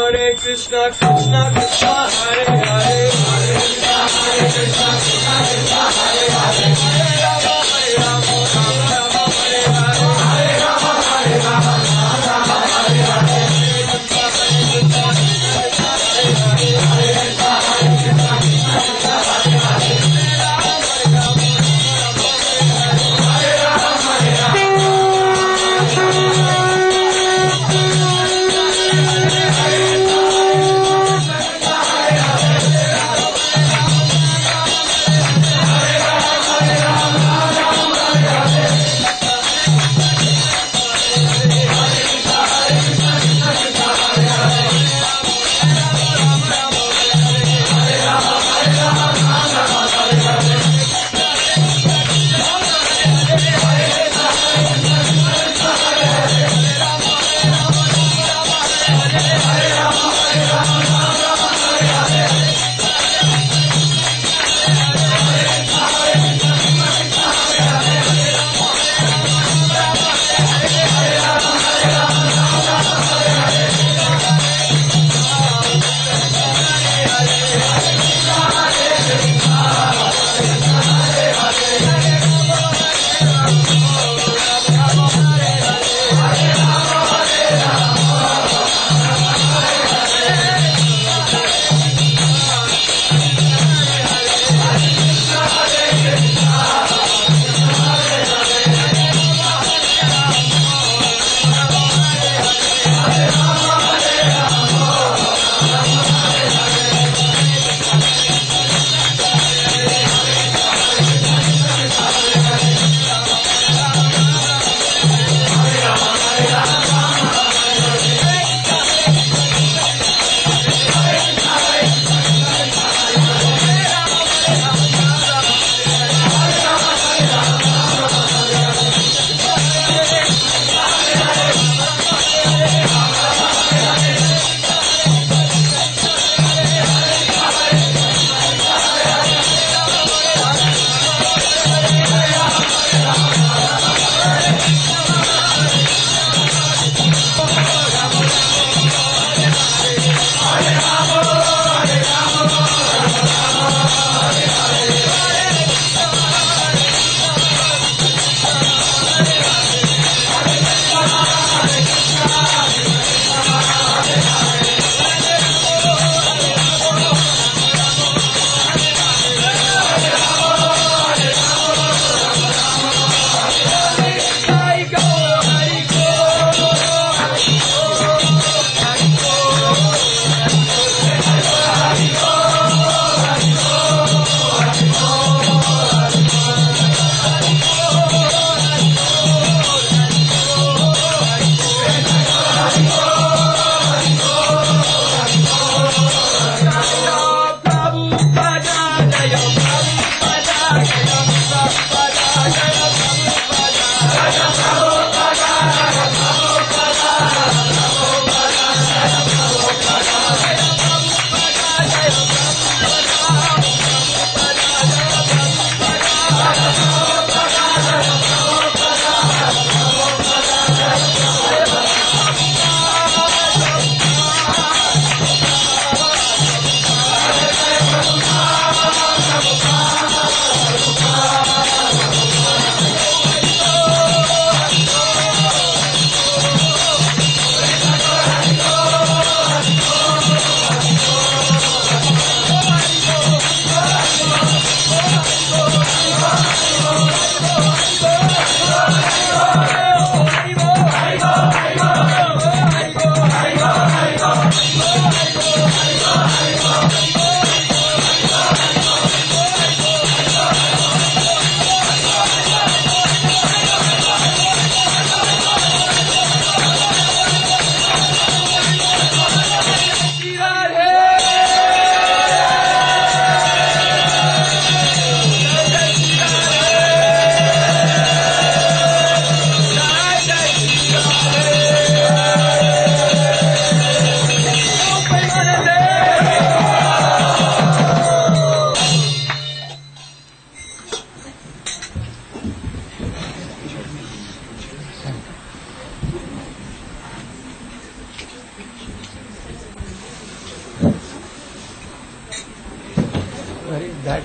Hare Krishna, Krishna Krishna, Hare Hare, Hare Krishna, Krishna Krishna, Hare Hare, Hare Rama, Hare Rama, Rama Rama, Hare Hare, Hare Rama, Hare Rama, Rama Rama, Hare Hare, Hare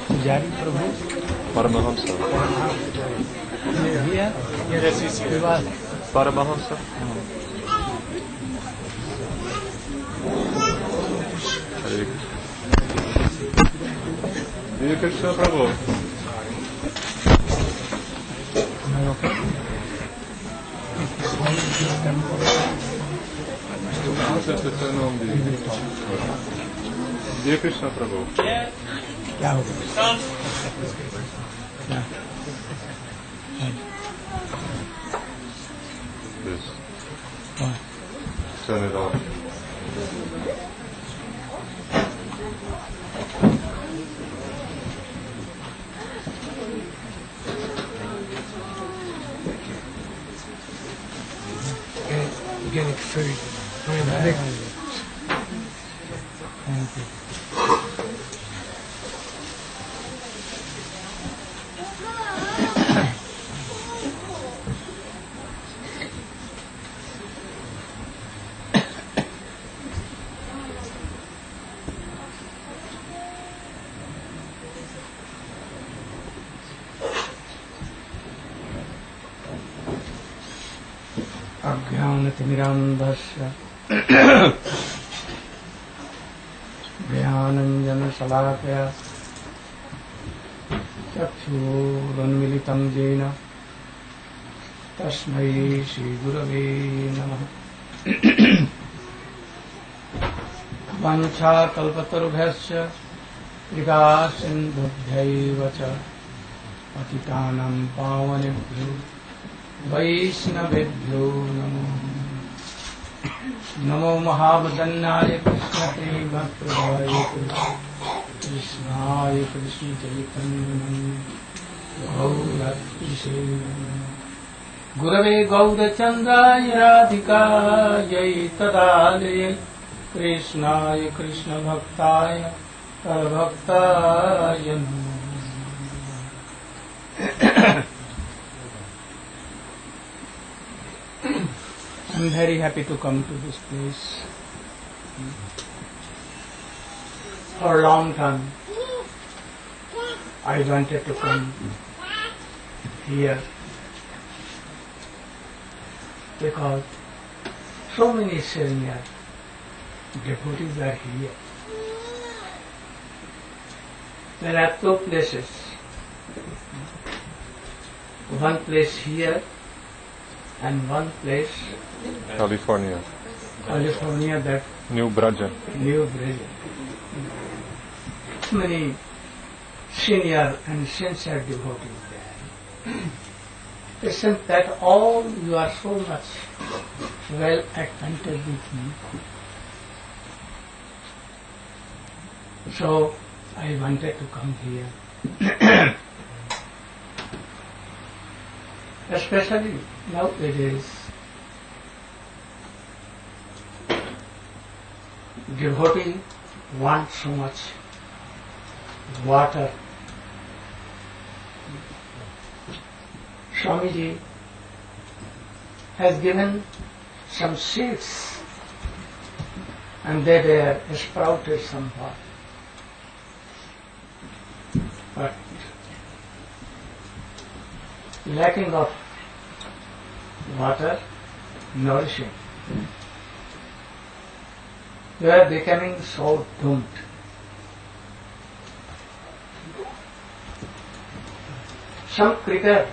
Pujari Prabhu. Paramahamsa. Here? Yes, he's here. Paramahamsa. Hare Krishna Prabhu. Am I okay? Hare Krishna Prabhu. क्या हो गया? क्या? This. What? Turn it off. Organic food. Thank you. अज्ञानतिमिरान्धस्य ज्ञानञ्जनशलाकया चक्षुरुन्मिलितं येन तस्मै श्रीगुरवे नमः। वाञ्छाकल्पतरुभ्यश्च कृपासिन्धुभ्यैव च पतितानां पावनेभ्यो वैष्णवेभ्यो नमो नमो महावदन्नाय कृष्णप्रेमप्रदाय कृष्णाय कृष्णचैतन्य गौरत्रिषे गुरवे गौरचन्द्राय राधिकायै तदालये कृष्णाय कृष्णभक्ताय परभक्ताय नमः। I'm very happy to come to this place. For a long time, I wanted to come here because so many senior devotees are here. There are two places. One place here and one place California. that New Braja. New Brazil. So many senior and sincere devotees there. It seems that all you are so much well acquainted with me. So I wanted to come here. Especially nowadays, devotee want so much water. Swamiji has given some seeds and they are sprouted somewhat. But lacking of water, nourishing, they are becoming so doomed. Some cricket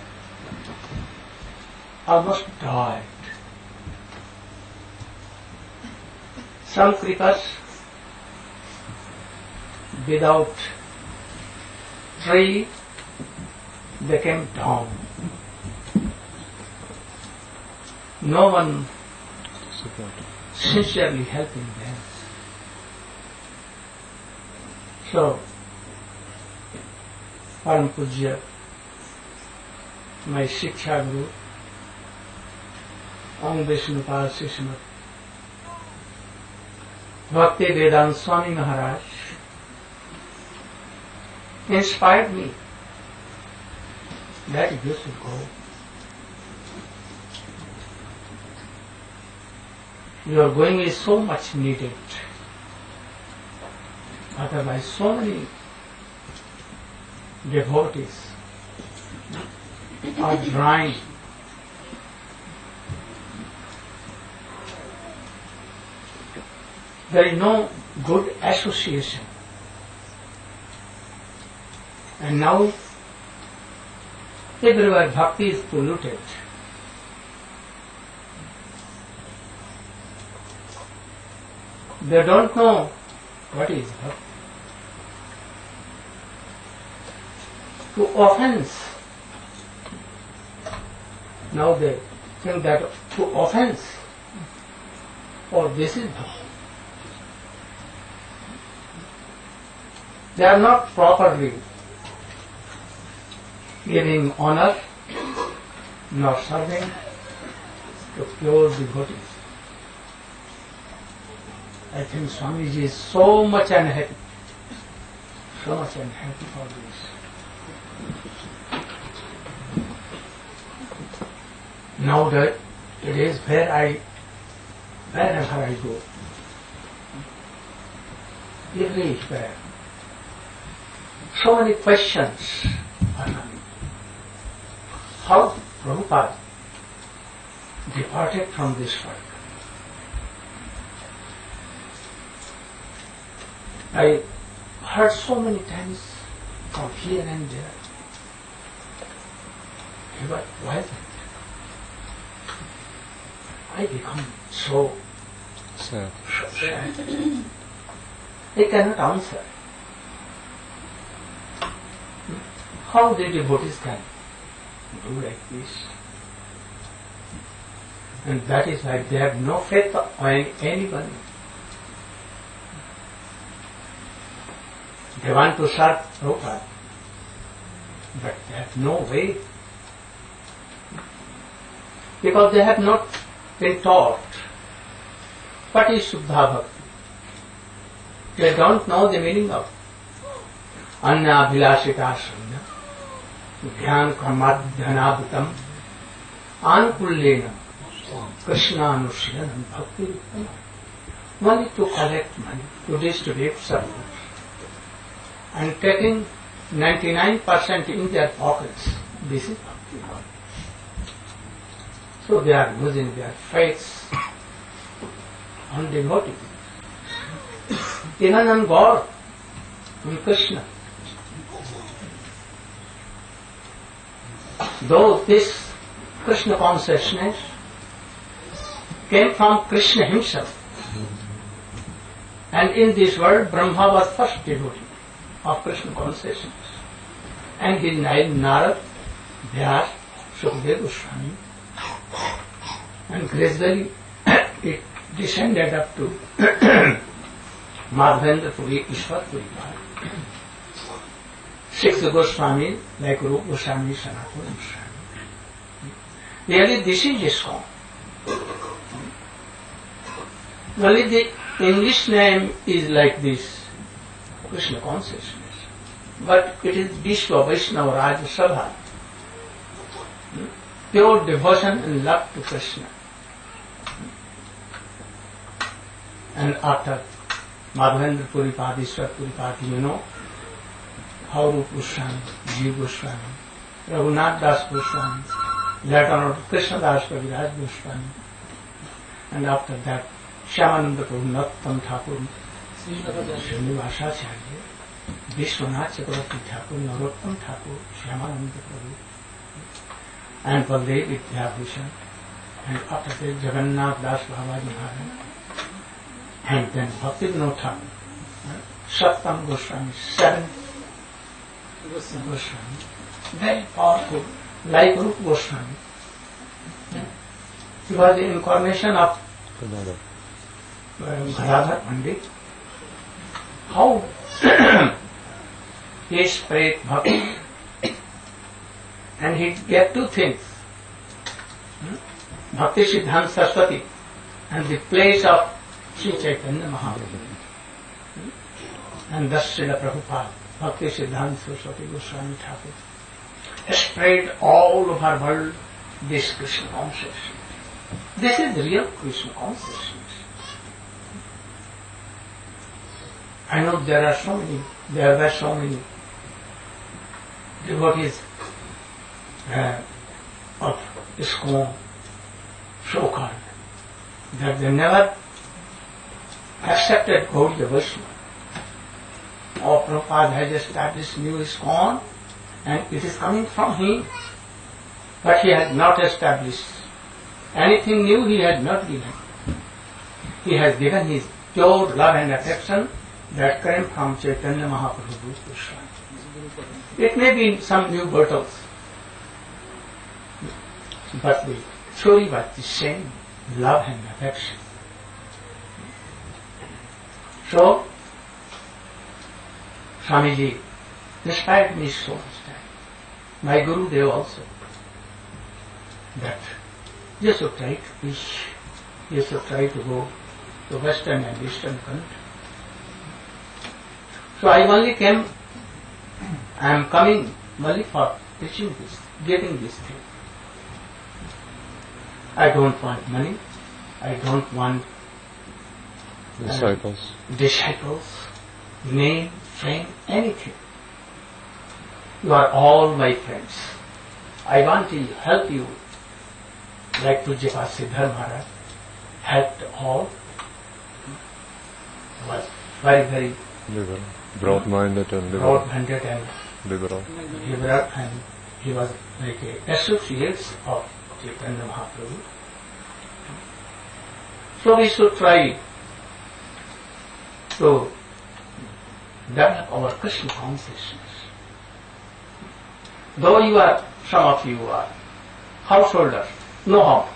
almost died. Some creepers without tree became down. No one sincerely helping them. So, Param Pujya, my Shiksha Guru, Om Vishnupal Sismat, Bhakti Vedanta Swami Maharaj inspired me that you should go. Your going is so much needed. Otherwise, so many devotees are drawing there is no good association. And now everywhere bhakti is polluted. They don't know what is bhakti. To offense. Now they think that to offense, or this is bhakti. They are not properly giving honor nor serving to pure devotees. I think Swamiji is so much unhappy for this. Now that it is wherever I go, everywhere, so many questions are coming. How Prabhupada departed from this world? I heard so many times from here and there. But why? I become so sad. I cannot answer. How the devotees can do like this? And that is why they have no faith on anybody. They want to serve Prabhupada, but they have no way. Because they have not been taught what is Shuddha Bhakti. They don't know the meaning of Anna Vilasita Sanya, Dhyan Kramadhyanabutam, Anukullena, Krishna Anushilanam Bhakti Rupana. Money to collect money, to distribute service, and taking 99% in their pockets. This is Bhakti. So they are losing their faiths on devotees, even on God, on Krishna. Though this Krishna consciousness came from Krishna himself, and in this world Brahma was first devotee of Krishna consciousness, and his nine Narad, Vyas, Sukadeva Goswami, and gradually it descended up to Madhavendra Puri, Ishwar Puri, 6 Goswami like Rupa Goswami, Sanatana Goswami. Really this is ISKCON. Only the English name is like this, Krishna consciousness. But it is Vishwa Vaishnava Raja Sabha. Pure devotion and love to Krishna. And after Madhavendra Puripad, Ishwar Puripad, you know how Rupa Goswami, Jiva Goswami, Raghunath Das Goswami, later on Krishna Das Kaviraj Goswami, and after that Shyamananda Prabhu, Nattam Thakur, Srinivasacharya, Vishwanath Chakravarti Thakur, Narottam Thakur, Shyamananda Prabhu, and Baldev Vidyabhushan, and after that Jagannath Das Babaji Maharaj, and then Bhakti Vinod Thakur, Sattam Goswami, 7 Goswami, very powerful, like Rupa Goswami. He was the incarnation of Gadadhar Pandit. How he spread Bhakti, and he gave 2 things, Bhakti Siddhanta Saraswati and the place of Sri Chaitanya Mahaprabhu. And thus Srila Prabhupada, Bhakti Siddhanta Saraswati Goswami Thakur, spread all over the world this Krishna consciousness. This is real Krishna consciousness. I know there were so many devotees of ISKCON, so-called, that they never accepted Gaudiya Vaishnava. Our Prabhupada has established new ISKCON and it is coming from him, but he has not established anything new. He has not given. He has given his pure love and affection that came from Chaitanya Mahaprabhu Goswami. It may be in some new bottles, but the theory was the same, love and affection. So, Swamiji inspired me so much time. My Guru Dev also, that you should try to preach, you should try to go to Western and Eastern country. So I only came, I am coming only for preaching this, getting this thing. I don't want money, I don't want disciples, name, fame, anything. You are all my friends. I want to help you, like Pujyapad Siddhar Maharaj helped all. Was very, very liberal, broad-minded and liberal. Broad-minded and liberal, and he was like a associate of Chaitanya Mahaprabhu. So we should try to develop our Krishna consciousness. Though you are, some of you are householders, no harm.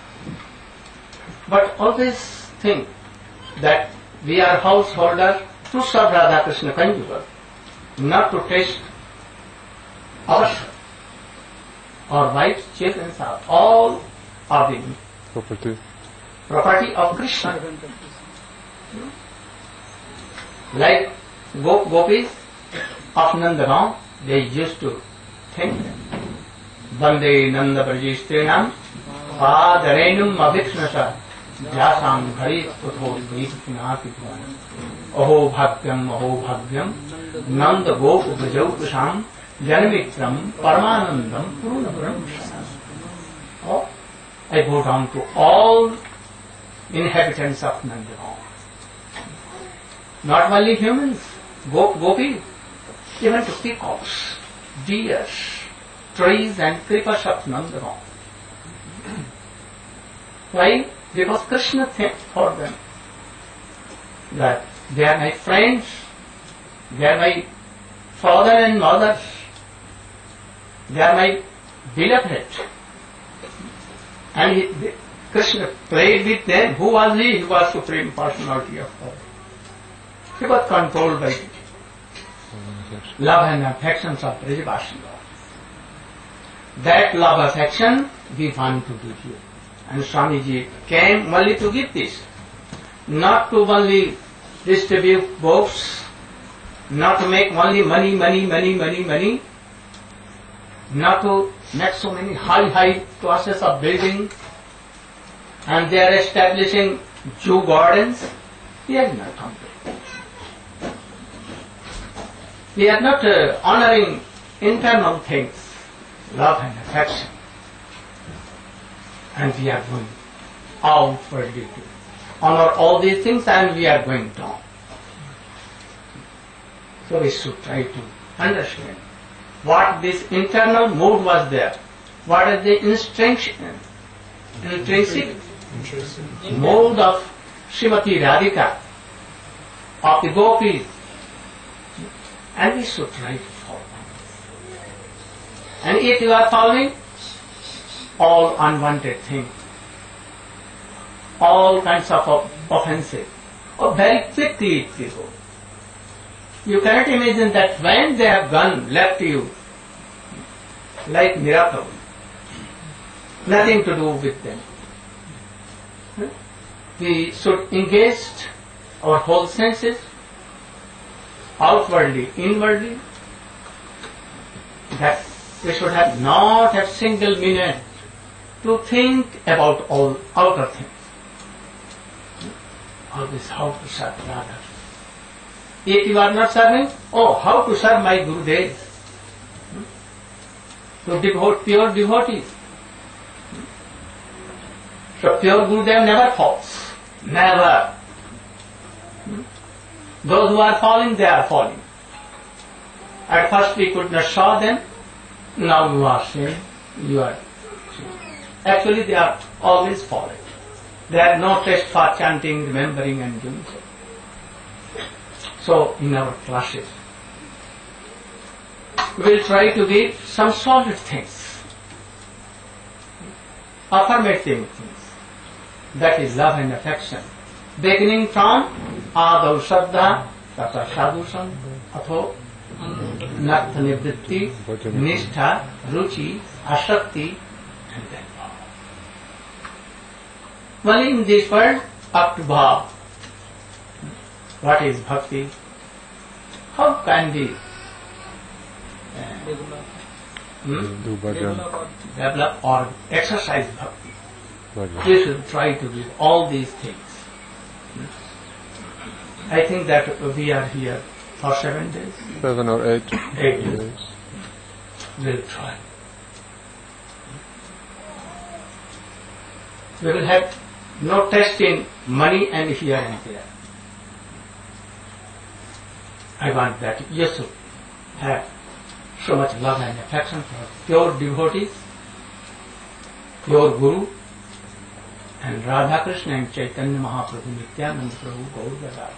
But always think that we are householders to serve Radha Krishna conjugal, not to taste ourselves. Our wives, children are all of the property of Krishna. Like gopis of Nandagaon, they used to think, Vande Nanda Brajistrenam Padarenum Avikshnasa Vyasam Hari Utho Dvipinati Aho Bhagyam Nanda Gop Brajaukusam Janamitram Paramanandam Puruna Brahmashana. Oh, I go down to all inhabitants of Nandagaon. Not only humans, gopis, even to peacocks, deers, trees and creepers of Nandagaon. Why? Because Krishna thinks for them that they are my friends, they are my father and mother, they are my beloved. And Krishna played with them. Who was he? He was Supreme Personality of God. He was controlled by love and affections of Brajavasana. That love affection we want to give you. And Swamiji came only to give this. Not to only distribute books, not to make only money, not to make so many high classes of building, and they are establishing Jew gardens. He has not come to it. We are not honoring internal things, love and affection. And we are going outwardly to honor all these things, and we are going down. So we should try to understand what this internal mood was there. What is the intrinsic mood of Srimati Radhika, of the gopis, and we should try to follow. And if you are following all unwanted things, all kinds of offenses, or very quickly it will go. You cannot imagine that when they have gone, left you, like miracle, nothing to do with them. We should engage our whole senses, outwardly, inwardly, that we should have not have single minute to think about all outer things. Always how to serve Radha. If you are not serving, how to serve my Gurudev? to devote pure devotees. So pure Gurudev never falls. Never. Those who are falling, they are falling. At first we could not saw them, now you are seeing, you are seeing. Actually they are always falling. There are no test for chanting, remembering and doing so. So in our classes, we will try to give some solid things, affirmative things. That is love and affection. Beginning from Adav Shraddha, Tata Sadhusam, Atho, Nartha Nivritti, Nishtha, Ruchi, Ashakti, and then Bhava. Well, in this world, up to Bhava. What is Bhakti? How can we Do bhajan. develop or exercise Bhakti? Bhajan. We should try to give all these things. I think that we are here for 7 days. 7 or 8 8 days. days. We'll try. We will have no test in money and here and there. I want that you should have so much love and affection for pure devotees, pure Guru, and Radha Krishna and Chaitanya Mahaprabhu, Nityananda Prabhu, Gaur Radha.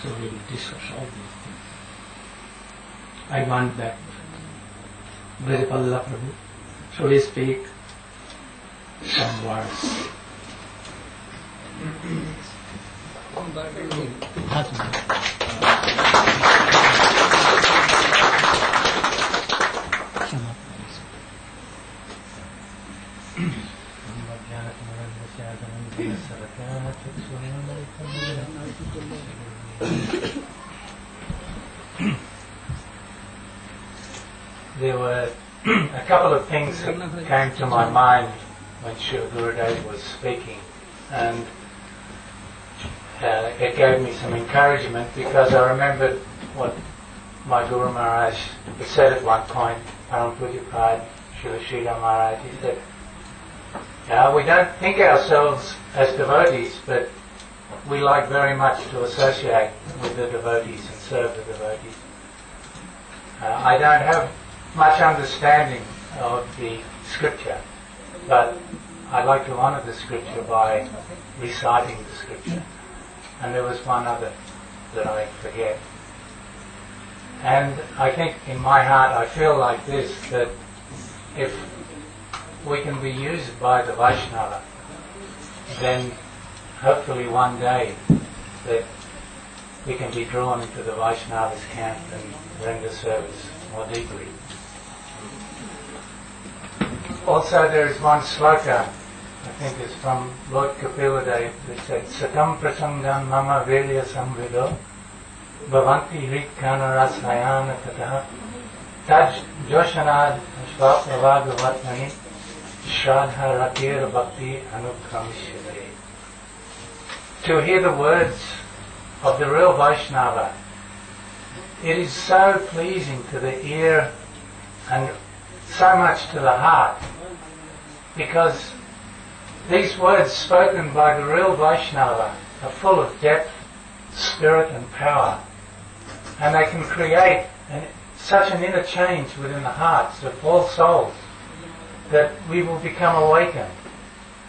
So we will discuss all these things. I want that Brajapalla Prabhu should speak some words. There were a couple of things that came to my mind when Srila Gurudev was speaking, and it gave me some encouragement because I remembered what my Guru Maharaj said at one point, Param Pujapad Srila Sridhar Maharaj. He said, we don't think ourselves as devotees, but we like very much to associate with the devotees and serve the devotees. I don't have much understanding of the scripture, but I like to honour the scripture by reciting the scripture. And there was one other that I forget. And I think in my heart I feel like this, that if we can be used by the Vaishnava, then hopefully one day that we can be drawn into the Vaishnava's camp and render service more deeply. Also there is one sloka, I think it's from Lord Kapila Dev, that said, Satam prasangam mama virya samvido bhavanti hritkana rasayana tataha taj joshanad svapavagavatmani shraddha ratir bhakti anukramishyate. To hear the words of the real Vaishnava, it is so pleasing to the ear and so much to the heart, because these words spoken by the real Vaishnava are full of depth, spirit and power, and they can create such an inner change within the hearts of all souls that we will become awakened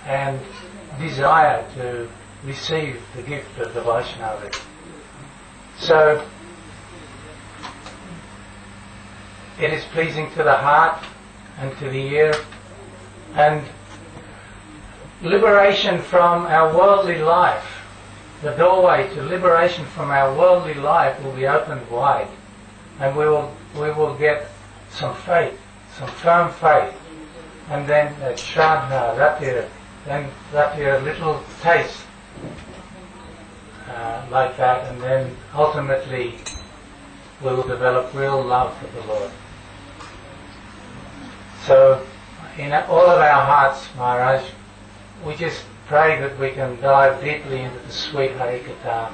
and desire to receive the gift of the Vaishnava. So it is pleasing to the heart and to the ear, and liberation from our worldly life, the doorway to liberation from our worldly life will be opened wide, and we will get some faith, some firm faith, and then shraddha, ratir, then ratir, a little taste like that, and then ultimately we will develop real love for the Lord. So in all of our hearts, Maharaj, we just pray that we can dive deeply into the sweet Harikatha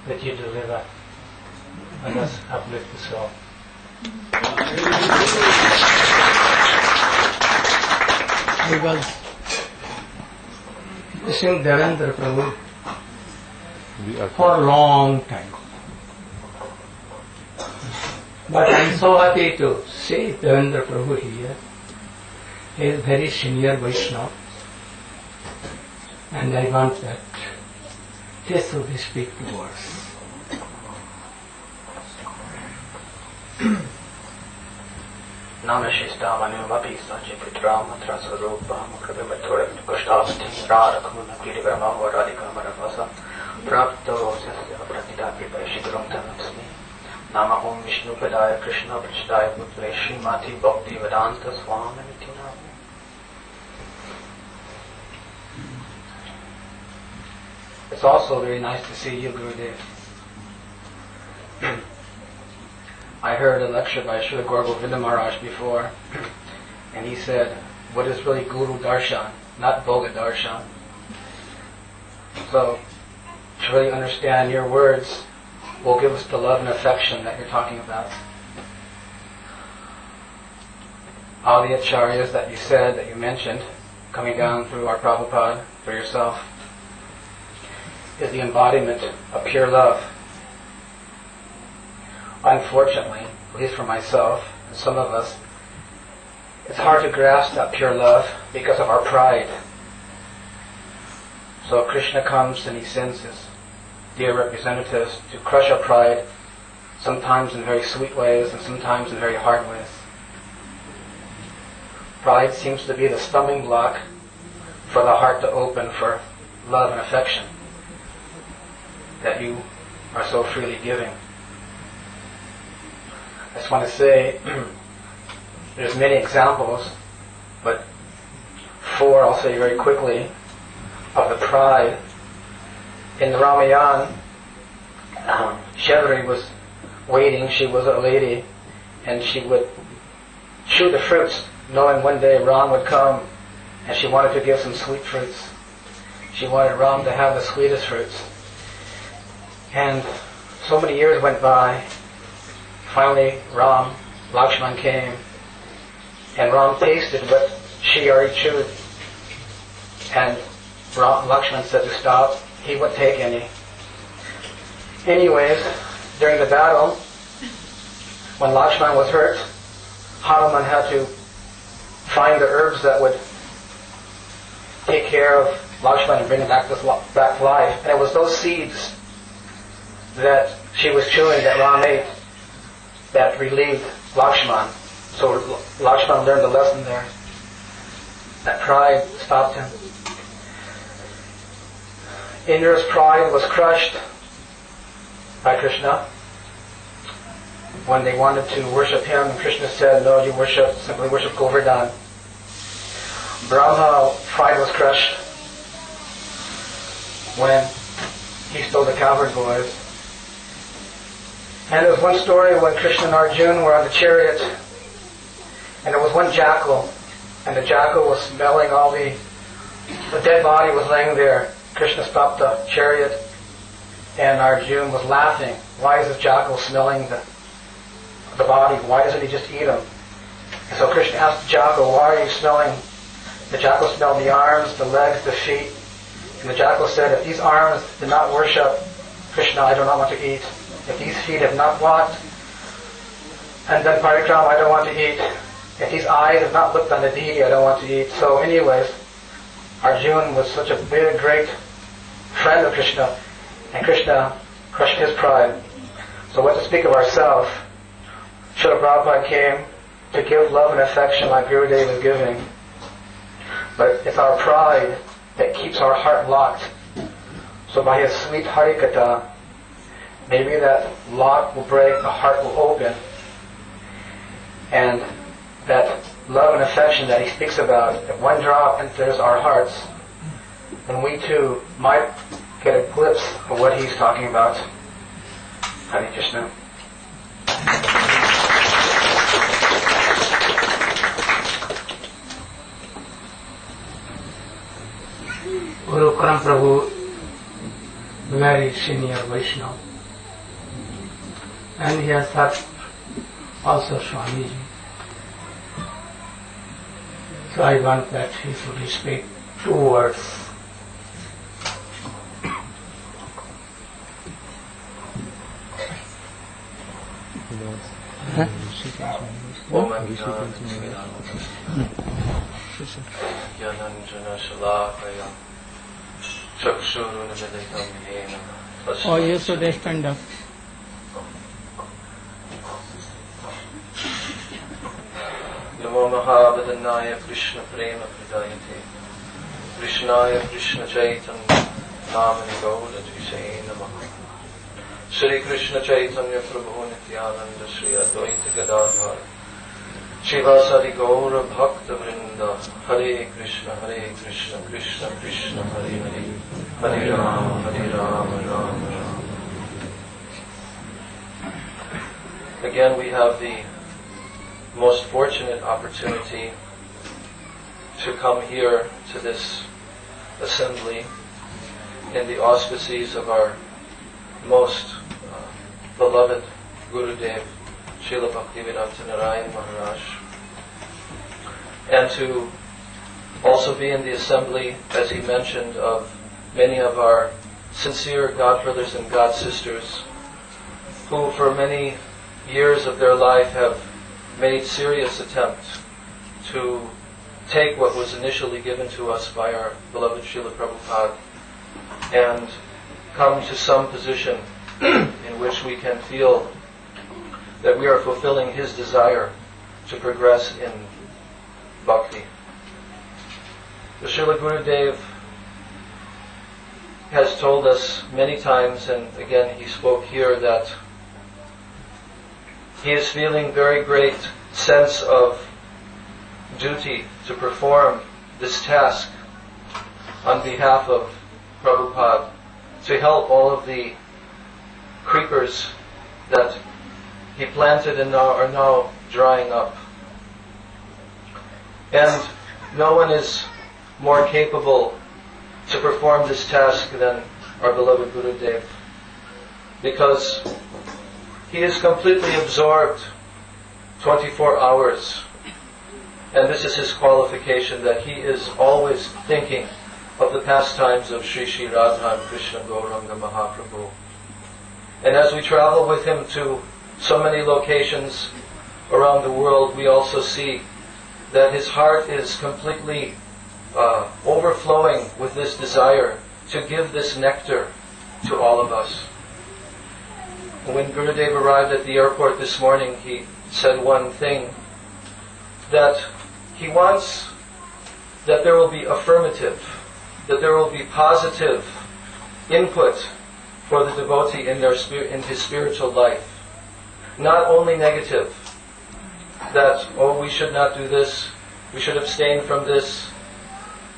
that you deliver, and thus uplift the soul. because to sing Devendra Prabhu for a long time. But I am so happy to see Devendra Prabhu here. He is very senior Vaishnava, and I want that he should speak to us. Namashistamanumapi Sachiputrama Trasarupa Mukhavimatura Kustavati Radhakumuna Kirivrama Radhikamarapasa Prapto Sasya Pratidaki Shidram Tanasmi Nama Om Vishnu Padaya Krishna Prachidaya Putre Srimati Bhakti Vedanta Swami Nitinam. It's also very nice to see you, Gurudev. I heard a lecture by Srila Gaura Govinda Maharaj before, and he said, what is really Guru Darshan, not Bhoga Darshan. So, to really understand your words will give us the love and affection that you're talking about. All the acharyas that you said, that you mentioned, coming down through our Prabhupada, for yourself, is the embodiment of pure love. Unfortunately, at least for myself and some of us, it's hard to grasp that pure love because of our pride. So Krishna comes and he sends his dear representatives to crush our pride, sometimes in very sweet ways and sometimes in very hard ways. Pride seems to be the stumbling block for the heart to open for love and affection that you are so freely giving. I just want to say, there's many examples, but 4 I'll say very quickly, of the pride. In the Ramayana, Shevri was waiting, she was a lady, and she would chew the fruits, knowing one day Ram would come, and she wanted to give some sweet fruits. She wanted Ram to have the sweetest fruits. And so many years went by. Finally, Lakshman came, and Ram tasted what she already chewed. And Lakshman said to stop. He wouldn't take any. Anyways, during the battle, when Lakshman was hurt, Hanuman had to find the herbs that would take care of Lakshman and bring him back to life. And it was those seeds that she was chewing that Ram ate that relieved Lakshman. So Lakshman learned the lesson there. That pride stopped him. Indra's pride was crushed by Krishna when they wanted to worship him, and Krishna said, no, you simply worship Govardhan. Brahma's pride was crushed when he stole the cowherd boys. And there was one story when Krishna and Arjuna were on the chariot, and there was one jackal, and the jackal was smelling all the dead body was laying there. Krishna stopped the chariot, and Arjuna was laughing. Why is this jackal smelling the body? Why doesn't he just eat him? And so Krishna asked the jackal, why are you smelling? The jackal smelled the arms, the legs, the feet. And the jackal said, if these arms did not worship Krishna, I do not want to eat. If these feet have not walked and done parikrama, I don't want to eat. If these eyes have not looked on the deity, I don't want to eat. So anyways, Arjuna was such a big, great friend of Krishna, and Krishna crushed his pride. So what to speak of ourselves? Srila Prabhupada came to give love and affection like Gurudev is giving. But it's our pride that keeps our heart locked. So by his sweet Harikatha, maybe that lock will break, the heart will open, and that love and affection that he speaks about, if one drop enters our hearts, then we too might get a glimpse of what he's talking about. Hare Krishna. Guru Param Prabhu, very senior Vaishnava, and he has served also Swamiji. So I want that he should speak 2 words. Om Jnananjana Shalakaya Chakshurunamilitam Yena. Oh, you should stand up. Namo Mahabhadanaya Krishna Prema Pradayate Krishnaya Krishna Chaitanya Namani Gaura Jishaye Namaha Shri Krishna Chaitanya Prabhu Nityananda Shri Advaita Gadadhar Shivasadi Gaura Bhakta Vrinda Hare Krishna Krishna Krishna Hare Hare Hare Rama Rama Rama. Again, we have the most fortunate opportunity to come here to this assembly in the auspices of our most beloved Gurudev, Srila Bhaktivedanta Narayana Maharaj, and to also be in the assembly, as he mentioned, of many of our sincere godbrothers and god sisters who for many years of their life have made serious attempt to take what was initially given to us by our beloved Srila Prabhupada and come to some position in which we can feel that we are fulfilling his desire to progress in bhakti. The Srila Gurudev has told us many times, and again he spoke here, that he is feeling very great sense of duty to perform this task on behalf of Prabhupada, to help all of the creepers that he planted and are now drying up. And no one is more capable to perform this task than our beloved Gurudev, because he is completely absorbed 24 hours. And this is his qualification, that he is always thinking of the pastimes of Sri Sri Radha and Krishna Gauranga Mahaprabhu. And as we travel with him to so many locations around the world, we also see that his heart is completely overflowing with this desire to give this nectar to all of us. When Gurudev arrived at the airport this morning, he said one thing, that he wants that there will be affirmative, that there will be positive input for the devotee in his spiritual life. Not only negative, that, oh, we should not do this, we should abstain from this,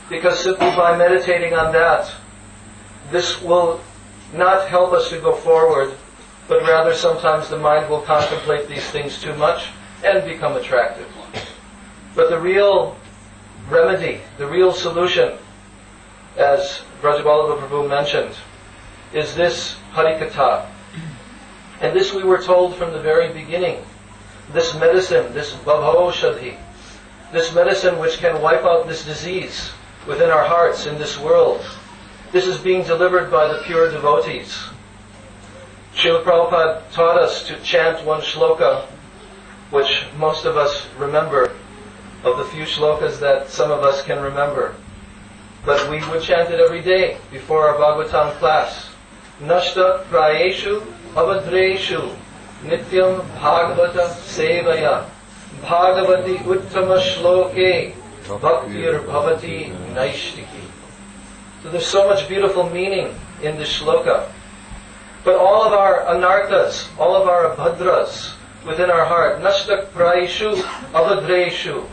because simply by meditating on that, this will not help us to go forward, but rather sometimes the mind will contemplate these things too much and become attractive. But the real remedy, the real solution, as Brajaballabha Prabhu mentioned, is this Harikatha. And this we were told from the very beginning. This medicine, this Bhava-Oshadhi, this medicine which can wipe out this disease within our hearts in this world, this is being delivered by the pure devotees. Srila Prabhupada taught us to chant one shloka, which most of us remember, of the few shlokas that some of us can remember. But we would chant it every day before our Bhagavatam class. Nashta prayeshu avadreshu nityam bhagavata sevaya bhagavati uttama shloke bhaktir bhavati naishtiki. So there's so much beautiful meaning in this shloka. But all of our anarthas, all of our abhadras within our heart, nashta prayeshu avadreshu,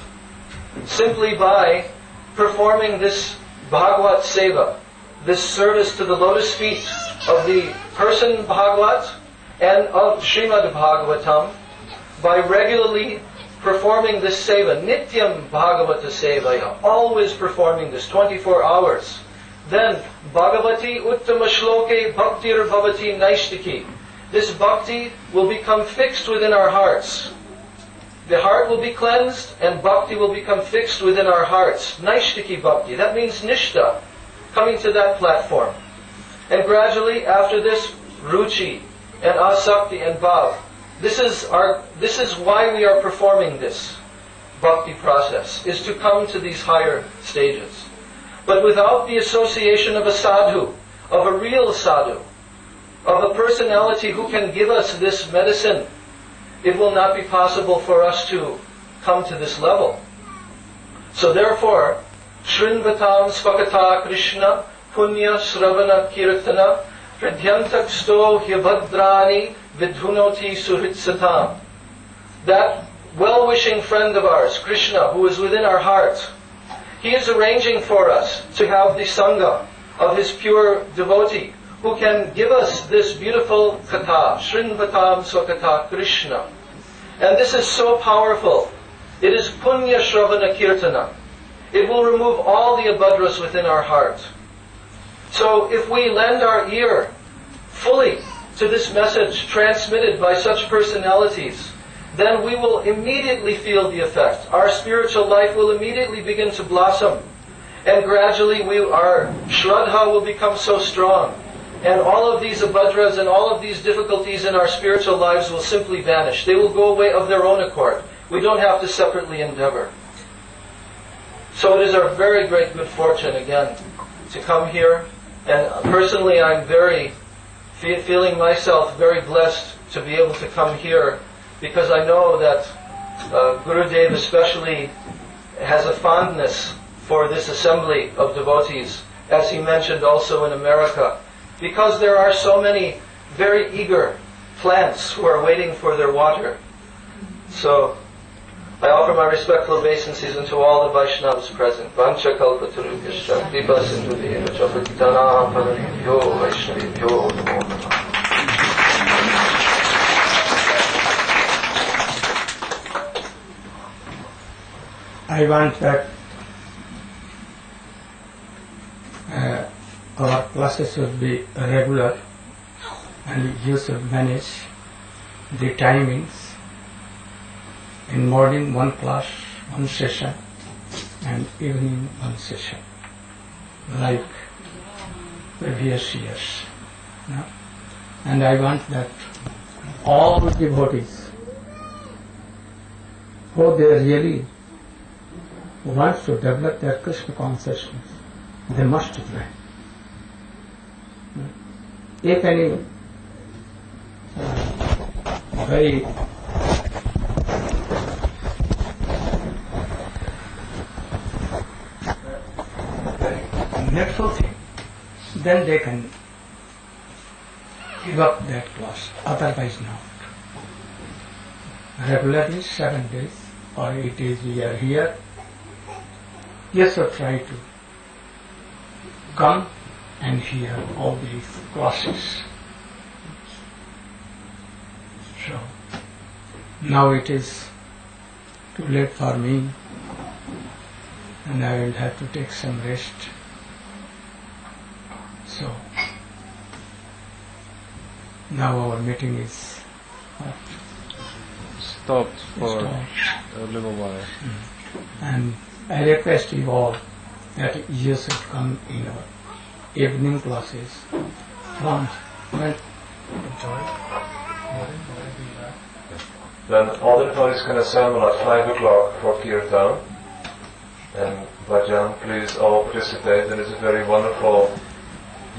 simply by performing this Bhagavat Seva, this service to the lotus feet of the person Bhagavat and of Srimad Bhagavatam, by regularly performing this Seva, Nityam Bhagavata Sevaya, always performing this 24 hours, then Bhagavati Uttama Shloke Bhaktir Bhavati Naishtiki. This bhakti will become fixed within our hearts. the heart will be cleansed and bhakti will become fixed within our hearts. Naishtiki bhakti, that means nishta, coming to that platform. And gradually after this, ruchi and asakti and bhav. This is why we are performing this bhakti process, is to come to these higher stages. But without the association of a sadhu, of a real sadhu, of a personality who can give us this medicine, it will not be possible for us to come to this level. So therefore, Shrinvatam Svakata Krishna Punya Sravana Kirtana Hridyantak Sto Hyabhadrani Vidhunoti Suhritsatam. That well-wishing friend of ours, Krishna, who is within our heart, he is arranging for us to have the Sangha of his pure devotee, who can give us this beautiful katha, Shrinvatam Svakata Krishna. And this is so powerful. It is Punya Shravana Kirtana. It will remove all the abhadras within our heart. So if we lend our ear fully to this message transmitted by such personalities, then we will immediately feel the effect. Our spiritual life will immediately begin to blossom. And gradually our shraddha will become so strong. And all of these abhadras and all of these difficulties in our spiritual lives will simply vanish. They will go away of their own accord. We don't have to separately endeavor. So it is our very great good fortune again to come here. And personally I'm feeling myself very blessed to be able to come here, because I know that Gurudev especially has a fondness for this assembly of devotees, as he mentioned also in America, because there are so many very eager plants who are waiting for their water. So I offer my respectful obeisances unto all the Vaishnavas present. Vancha kalpatarubhyascha kripa sindhubhyo chapatitanam pavanebhyo Vaishnavebhyo namo namah. I want that our classes should be regular and you should manage the timings. In morning one class, one session, and evening one session, like previous years. No? And I want that all devotees, who they really want to develop their Krishna consciousness, they must join. If any very needful thing, then they can give up that class, otherwise not. Regularly 7 days or 8 days we are here. Yes, or try to come and hear all these classes. So, now it is too late for me and I will have to take some rest. So, now our meeting is Stopped for a little while. And I request you all that you should come in our evening classes from Then all the devotees can assemble at 5 o'clock for Kirtan. And Bhajan, please all participate. There is a very wonderful,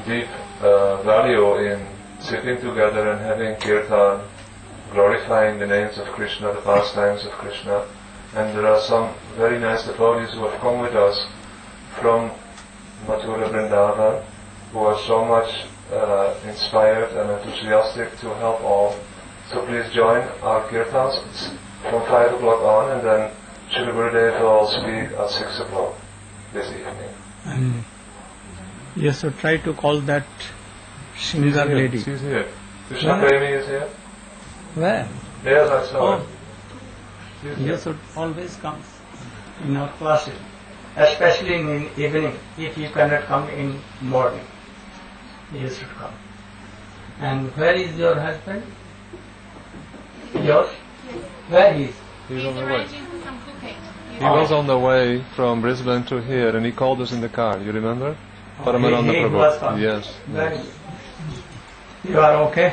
deep value in sitting together and having Kirtan, glorifying the names of Krishna, the pastimes of Krishna. And there are some very nice devotees who have come with us from Mathura Vrindavan, who are so much inspired and enthusiastic to help all. So please join our Kirtans from 5 o'clock on, and then Srila Gurudev will speak at 6 o'clock this evening. And you should try to call that singer lady. She's here. Krishna Premi is here? Where? Yes, I saw her. You should always come. in our classes, especially in evening. If you cannot come in morning, you should come. And where is your husband? Yours? Where he is? He's on the way. He was on the way from Brisbane to here, and he called us in the car. You remember? Paramananda he Prabhu. was from- Yes. Very yes. good. You are okay?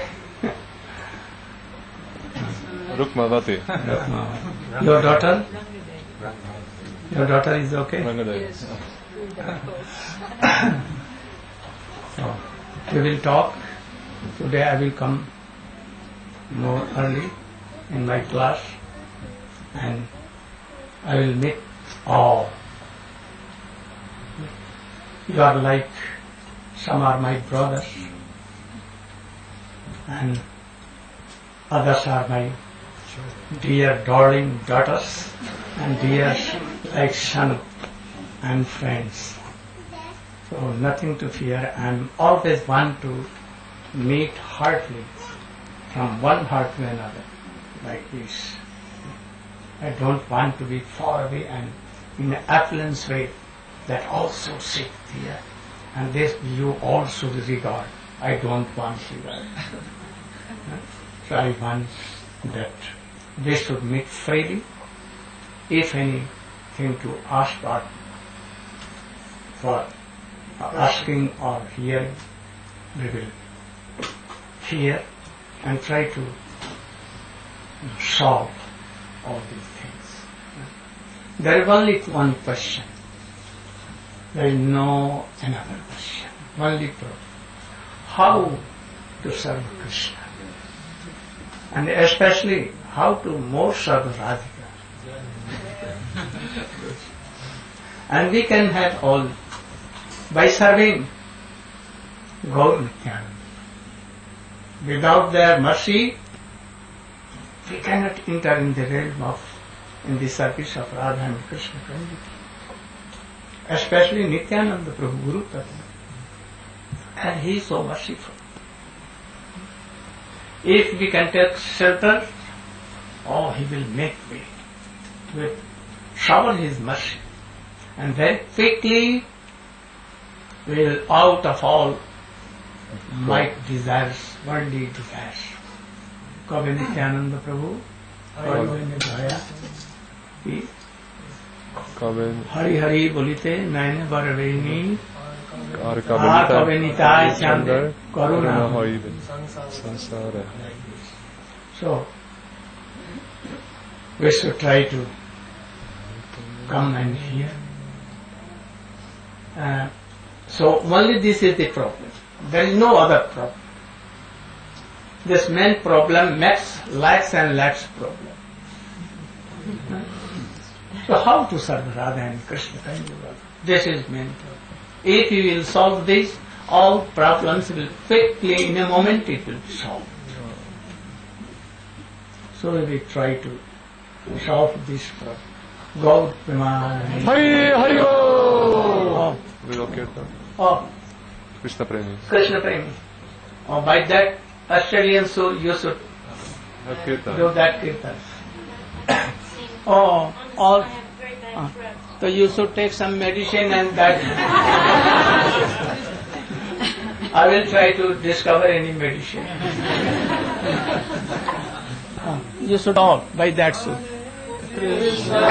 Rukmavati. Your daughter? Your daughter is okay? Rangadev. So, we will talk. Today I will come more early in my class and I will meet all. You are like, some are my brothers and others are my dear darling daughters and dear like son and friends. So nothing to fear. I'm always want to meet heartily from one heart to another like this. I don't want to be far away and in an affluence way that also sit here and this you also regard. I don't want regard. So I want that they should meet freely. If anything to ask for asking or hearing, we will hear and try to solve all these things. There is only one question. There is no another question. Only problem. How to serve Krishna? And especially how to more serve Radhika. And we can have all by serving Gaur Nityananda. Without their mercy, we cannot enter in the realm of, in the service of Radha and Krishna community. Especially Nityananda Prabhu Guru Tattva. And he is so merciful. If we can take shelter, oh, he will make way. He will shower his mercy. And very quickly will out of all my desires, worldly desires. Kabe Nityananda Prabhu, Hari Bhaya, Hari Hari Bolite, Naine Baraveni, Kabe Nitai Chande, Karuna. Sansara. So, we should try to come and hear. So only this is the problem. There is no other problem. This main problem makes lakhs and lakhs problem. So how to serve Radha and Krishna? This is main problem. If you will solve this, all problems will quickly, in a moment, it will be solved. So we will try to solve this problem. Gaur Premanand. Hari Hari Bo! Oh, Little kirtan. oh, Krishna Premi. Krishna Premi. Oh, by that Australian so you should Have kirtan. do that kirtan. Oh, all. So you should take some medicine and that. I will try to discover any medicine. You should all by that suit. Krishna